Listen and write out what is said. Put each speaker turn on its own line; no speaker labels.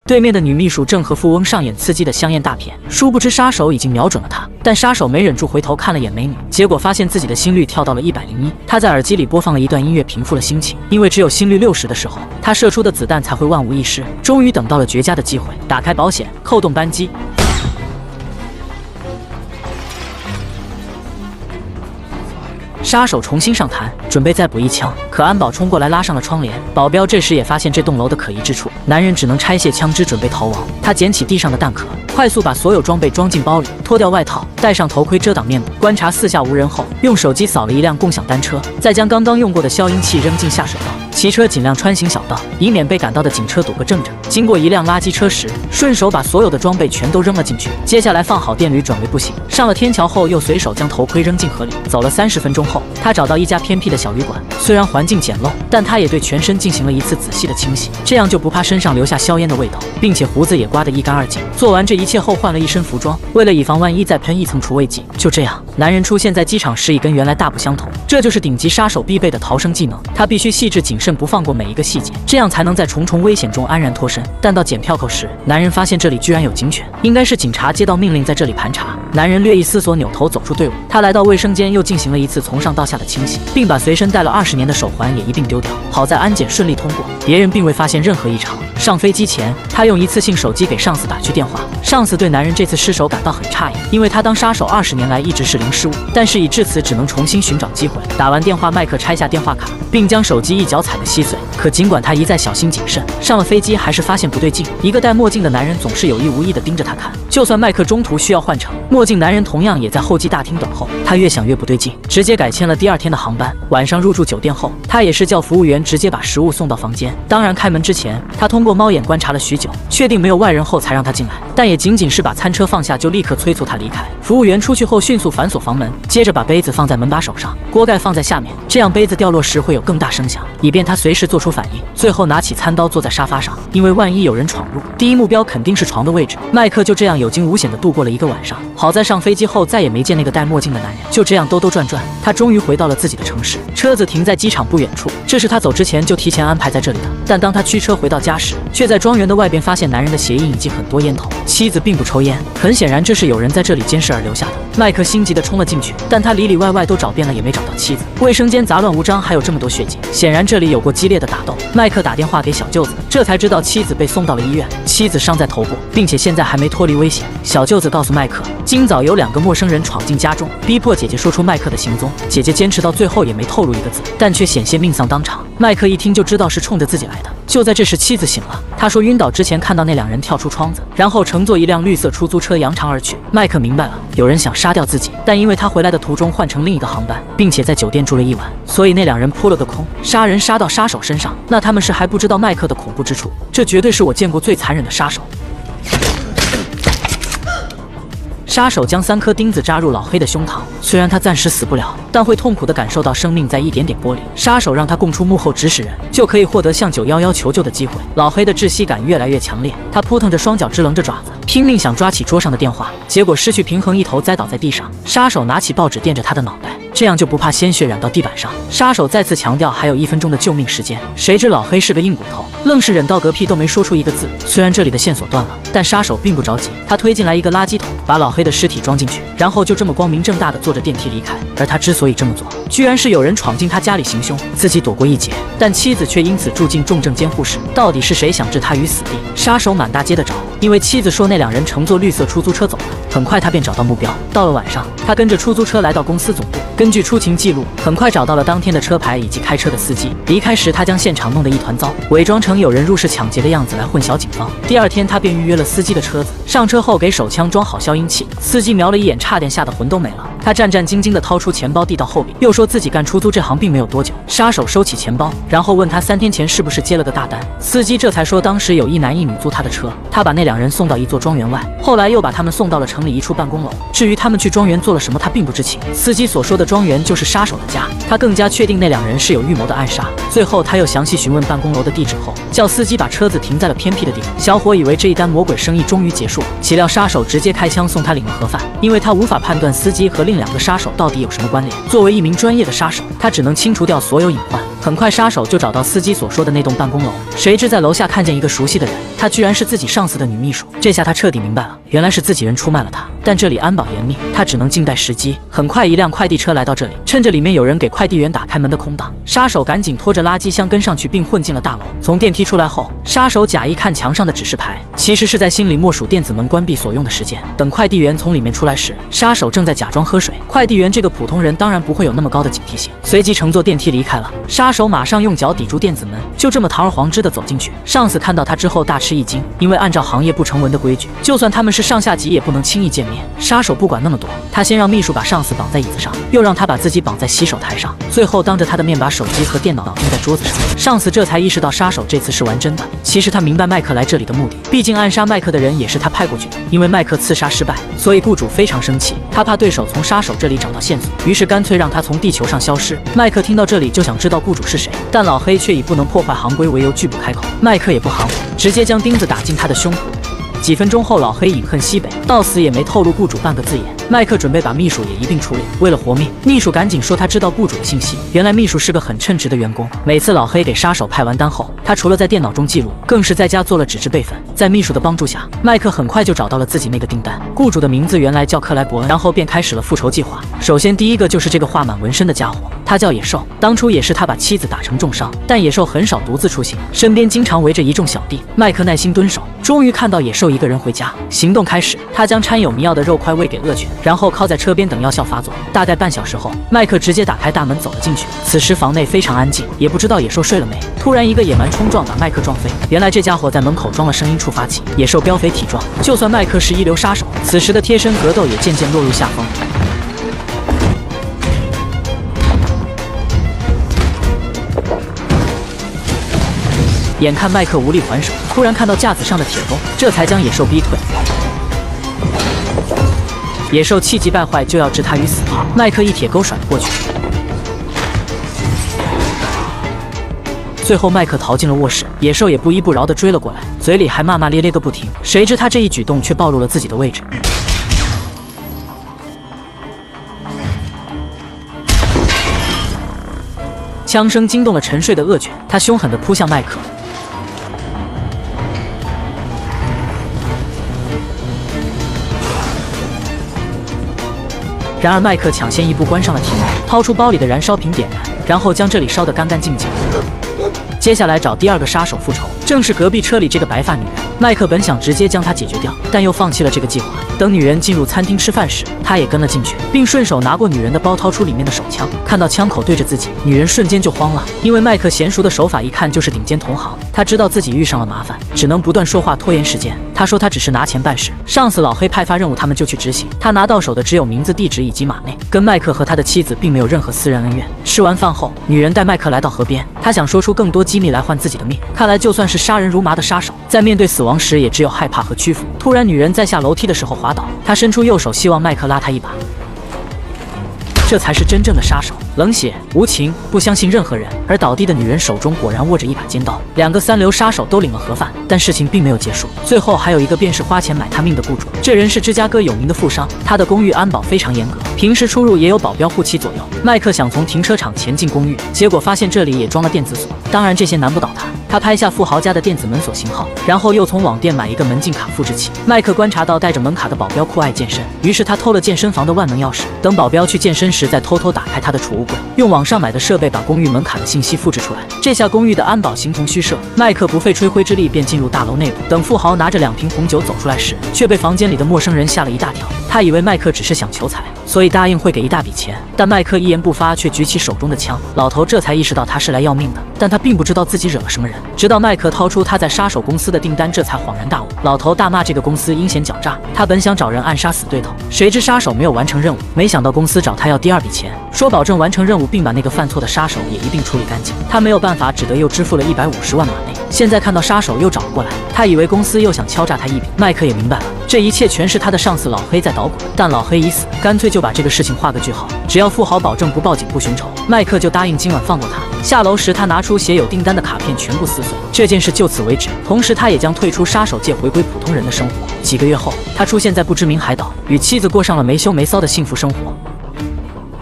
对面的女秘书正和富翁上演刺激的香艳大片，殊不知杀手已经瞄准了她，但杀手没忍住回头看了眼美女，结果发现自己的心率跳到了101。他在耳机里播放了一段音乐，平复了心情，因为只有心率60的时候，他射出的子弹才会万无一失。终于等到了绝佳的机会，打开保险，扣动扳机。杀手重新上弹，准备再补一枪，可安保冲过来拉上了窗帘。保镖这时也发现这栋楼的可疑之处，男人只能拆卸枪支准备逃亡。他捡起地上的弹壳，快速把所有装备装进包里，脱掉外套，戴上头盔遮挡面部，观察四下无人后，用手机扫了一辆共享单车，再将刚刚用过的消音器扔进下水道。骑车尽量穿行小道，以免被赶到的警车堵个正着。经过一辆垃圾车时，顺手把所有的装备全都扔了进去。接下来放好电驴，转为步行。上了天桥后，又随手将头盔扔进河里。走了30分钟后，他找到一家偏僻的小旅馆，虽然环境简陋，但他也对全身进行了一次仔细的清洗，这样就不怕身上留下硝烟的味道，并且胡子也刮得一干二净。做完这一切后，换了一身服装，为了以防万一，再喷一层除味剂。就这样，男人出现在机场时已跟原来大不相同，这就是顶级杀手必备的逃生技能。他必须细致谨慎，不放过每一个细节，这样才能在重重危险中安然脱身。但到检票口时，男人发现这里居然有警犬，应该是警察接到命令在这里盘查。男人略一思索，扭头走出队伍。他来到卫生间，又进行了一次从上到下的清洗，并把随身带了20年的手环也一并丢掉。好在安检顺利通过，别人并未发现任何异常。上飞机前，他用一次性手机给上司打去电话。上司对男人这次失手感到很诧异，因为他当杀手20年来一直是零失误，但事已至此，只能重新寻找机会。打完电话，麦克拆下电话卡，并将手机一脚踩得稀碎。可尽管他一再小心谨慎，上了飞机还是发现不对劲。一个戴墨镜的男人总是有意无意地盯着他看，就算麦克中途需要换乘，墨镜男人同样也在候机大厅等候。他越想越不对劲，直接改签了第2天的航班。晚上入住酒店后，他也是叫服务员直接把食物送到房间。当然，开门之前，他通过猫眼观察了许久，确定没有外人后才让他进来。但也仅仅是把餐车放下，就立刻催促他离开。服务员出去后，迅速反锁房门，接着把杯子放在门把手上，锅盖放在下面，这样杯子掉落时会有更大声响，以便他随时做出反应。最后拿起餐刀坐在沙发上，因为万一有人闯入，第一目标肯定是床的位置。麦克就这样有惊无险地度过了一个晚上。好在上飞机后再也没见那个戴墨镜的男人。就这样兜兜转转，他终于回到了自己的城市。车子停在机场不远处，这是他走之前就提前安排在这里的。但当他驱车回到家时，却在庄园的外边发现男人的鞋印以及很多烟头。妻子并不抽烟，很显然这是有人在这里监视而留下的。麦克心急地冲了进去，但他里里外外都找遍了也没找到妻子。卫生间杂乱无章，还有这么多血迹，显然这里有过激烈的打斗。麦克打电话给小舅子，这才知道妻子被送到了医院，妻子伤在头部，并且现在还没脱离危险。小舅子告诉麦克，今早有2个陌生人闯进家中，逼迫姐姐说出麦克的行踪。姐姐坚持到最后也没透露一个字，但却险些命丧当场。麦克一听就知道是冲着自己来的。就在这时，妻子醒了。他说晕倒之前看到那2人跳出窗子，然后乘坐一辆绿色出租车扬长而去。麦克明白了，有人想杀掉自己，但因为他回来的途中换乘另一个航班，并且在酒店住了1晚，所以那2人扑了个空。杀人杀到杀手身上，那他们是还不知道麦克的恐怖之处。这绝对是我见过最残忍的杀手。杀手将3颗钉子扎入老黑的胸膛，虽然他暂时死不了，但会痛苦地感受到生命在一点点剥离。杀手让他供出幕后指使人，就可以获得向911求救的机会。老黑的窒息感越来越强烈，他扑腾着双脚，支棱着爪子，拼命想抓起桌上的电话，结果失去平衡，一头栽倒在地上。杀手拿起报纸垫着他的脑袋，这样就不怕鲜血染到地板上。杀手再次强调还有1分钟的救命时间，谁知老黑是个硬骨头，愣是忍到嗝屁都没说出一个字。虽然这里的线索断了，但杀手并不着急，他推进来一个垃圾桶，把老黑的尸体装进去，然后就这么光明正大的坐着电梯离开。而他之所以这么做，居然是有人闯进他家里行凶，自己躲过一劫，但妻子却因此住进重症监护室。到底是谁想置他于死地？杀手满大街的找，因为妻子说那2人乘坐绿色出租车走了。很快他便找到目标。到了晚上，他跟着出租车来到公司总部，根据出勤记录，很快找到了当天的车牌以及开车的司机。离开时，他将现场弄得一团糟，伪装成有人入室抢劫的样子来混淆警方。第2天，他便预约了司机的车子，上车后给手枪装好消音器。司机瞄了一眼，差点吓得魂都没了。他战战兢兢地掏出钱包递到后边，又说自己干出租这行并没有多久。杀手收起钱包，然后问他3天前是不是接了个大单。司机这才说当时有1男1女租他的车，他把那2人送到一座庄园外，后来又把他们送到了城里一处办公楼。至于他们去庄园做了什么，他并不知情。司机所说的庄园就是杀手的家，他更加确定那2人是有预谋的暗杀。最后他又详细询问办公楼的地址后，叫司机把车子停在了偏僻的地方。小伙以为这一单魔鬼生意终于结束了，岂料杀手直接开枪送他领了盒饭，因为他无法判断司机和另2个杀手到底有什么关联。作为一名专业的杀手，他只能清除掉所有隐患。很快，杀手就找到司机所说的那栋办公楼，谁知在楼下看见一个熟悉的人，她居然是自己上司的女秘书。这下他彻底明白了，原来是自己人出卖了他。但这里安保严密，他只能静待时机。很快，一辆快递车来到这里，趁着里面有人给快递员打开门的空档，杀手赶紧拖着垃圾箱跟上去，并混进了大楼。从电梯出来后，杀手假意看墙上的指示牌，其实是在心里默数电子门关闭所用的时间。等快递员从里面出来时，杀手正在假装喝水。快递员这个普通人当然不会有那么高的警惕性，随即乘坐电梯离开了。杀手马上用脚抵住电子门，就这么堂而皇之的走进去。上司看到他之后大吃一惊，因为按照行业不成文的规矩，就算他们是上下级也不能轻易见面。杀手不管那么多，他先让秘书把上司绑在椅子上，又让他把自己绑在洗手台上，最后当着他的面把手机和电脑钉在桌子上。上司这才意识到杀手这次是玩真的。其实他明白麦克来这里的目的，毕竟暗杀麦克的人也是他派过去的。因为麦克刺杀失败，所以雇主非常生气，他怕对手从杀手这里找到线索，于是干脆让他从地球上消失。麦克听到这里就想知道雇主是谁，但老黑却以不能破坏行规为由拒不开口。麦克也不含糊，直接将钉子打进他的胸口。几分钟后，老黑饮恨西北，到死也没透露雇主半个字眼。麦克准备把秘书也一并处理，为了活命，秘书赶紧说他知道雇主的信息。原来秘书是个很称职的员工，每次老黑给杀手派完单后，他除了在电脑中记录，更是在家做了纸质备份。在秘书的帮助下，麦克很快就找到了自己那个订单，雇主的名字原来叫克莱伯恩，然后便开始了复仇计划。首先第一个就是这个画满纹身的家伙，他叫野兽，当初也是他把妻子打成重伤，但野兽很少独自出行，身边经常围着一众小弟。麦克耐心蹲守，终于看到野兽一个人回家。行动开始，他将掺有迷药的肉块喂给恶犬，然后靠在车边等药效发作。大概半小时后，麦克直接打开大门走了进去。此时房内非常安静，也不知道野兽睡了没。突然一个野蛮冲撞把麦克撞飞，原来这家伙在门口装了声音触发器。野兽膘肥体壮，就算麦克是一流杀手，此时的贴身格斗也渐渐落入下风。眼看麦克无力还手，突然看到架子上的铁钩，这才将野兽逼退。野兽气急败坏，就要置他于死地。麦克一铁钩甩了过去，最后麦克逃进了卧室，野兽也不依不饶地追了过来，嘴里还骂骂咧咧个不停。谁知他这一举动却暴露了自己的位置。枪声惊动了沉睡的恶犬，他凶狠地扑向麦克。然而麦克抢先一步关上了铁门，掏出包里的燃烧瓶点燃，然后将这里烧得干干净净。接下来找第二个杀手复仇，正是隔壁车里这个白发女人。麦克本想直接将她解决掉，但又放弃了这个计划。等女人进入餐厅吃饭时，他也跟了进去，并顺手拿过女人的包，掏出里面的手枪。看到枪口对着自己，女人瞬间就慌了，因为麦克娴熟的手法一看就是顶尖同行。他知道自己遇上了麻烦，只能不断说话拖延时间。他说他只是拿钱办事，上司老黑派发任务，他们就去执行。他拿到手的只有名字、地址以及码内，跟麦克和他的妻子并没有任何私人恩怨。吃完饭后，女人带麦克来到河边，他想说出更多机密来换自己的命。看来就算是杀人如麻的杀手，在面对死亡时也只有害怕和屈服。突然，女人在下楼梯的时候滑倒，她伸出右手，希望麦克拉她一把。这才是真正的杀手，冷血无情，不相信任何人。而倒地的女人手中果然握着一把尖刀。两个三流杀手都领了盒饭，但事情并没有结束。最后还有一个便是花钱买他命的雇主，这人是芝加哥有名的富商，他的公寓安保非常严格，平时出入也有保镖护旗左右。麦克想从停车场前进公寓，结果发现这里也装了电子锁，当然这些难不倒他。他拍下富豪家的电子门锁型号，然后又从网店买一个门禁卡复制器。麦克观察到带着门卡的保镖酷爱健身，于是他偷了健身房的万能钥匙，等保镖去健身时再偷偷打开他的储物柜，用网上买的设备把公寓门卡的信息复制出来。这下公寓的安保形同虚设。麦克不费吹灰之力便进入大楼内部，等富豪拿着2瓶红酒走出来时，却被房间里的陌生人吓了一大跳。他以为麦克只是想求财，所以答应会给一大笔钱，但麦克一言不发，却举起手中的枪。老头这才意识到他是来要命的，但他并不知道自己惹了什么人。直到麦克掏出他在杀手公司的订单，这才恍然大悟。老头大骂这个公司阴险狡诈，他本想找人暗杀死对头，谁知杀手没有完成任务，没想到公司找他要第2笔钱，说保证完成任务，并把那个犯错的杀手也一并处理干净。他没有办法，只得又支付了150万码内。现在看到杀手又找了过来，他以为公司又想敲诈他一笔。麦克也明白了，这一切全是他的上司老黑在捣鬼，但老黑已死，干脆就把这个事情画个句号。只要富豪保证不报警不寻仇，麦克就答应今晚放过他。下楼时，他拿出写有订单的卡片全部撕碎，这件事就此为止。同时，他也将退出杀手界，回归普通人的生活。几个月后，他出现在不知名海岛，与妻子过上了没羞没臊的幸福生活。